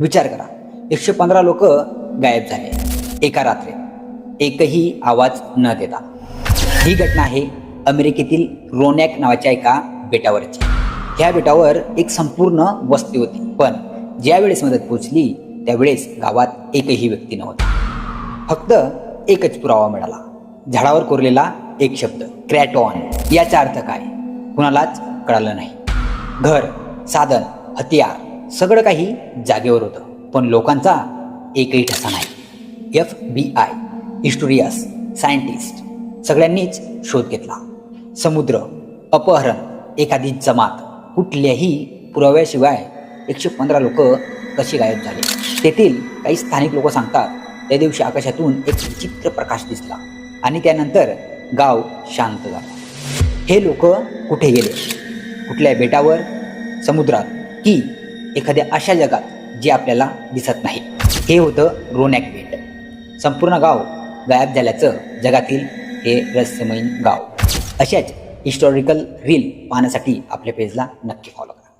विचार करा, 115 लोक गायब झाले एका रात्रीत, एकही आवाज न देता. ही घटना आहे अमेरिकेतील रोनॅक नावाच्या एका बेटावरची. ह्या बेटावर एक संपूर्ण वस्ती होती, पण ज्यावेळेस मदत पोहोचली त्यावेळेस गावात एकही व्यक्ती नव्हता. फक्त एकच पुरावा मिळाला, झाडावर कोरलेला एक शब्द, क्रॅटॉन. याचा अर्थ काय कुणालाच कळालं नाही. घर, साधन, हत्यार सगळं काही जागेवर होतं, पण लोकांचा एकही ठसा नाही. FBI, हिस्टोरियस, सायंटिस्ट सगळ्यांनीच शोध घेतला. समुद्र, अपहरण, एखादी जमात, कुठल्याही पुराव्याशिवाय 115 लोक कशी गायब झाले. तेथील काही स्थानिक लोक सांगतात, त्या दिवशी आकाशातून एक विचित्र प्रकाश दिसला आणि त्यानंतर गाव शांत झालं. हे लोक कुठे गेले? कुठल्या बेटावर, समुद्रात, की एखाद्या अशा जगात जे आपल्याला दिसत नाही? हे होतं रोनॅक बेट. संपूर्ण गाव गायब झाल्याचं जगातील हे रहस्यमय गाव. अशाच हिस्टॉरिकल रील पाहण्यासाठी आपल्या पेजला नक्की फॉलो करा.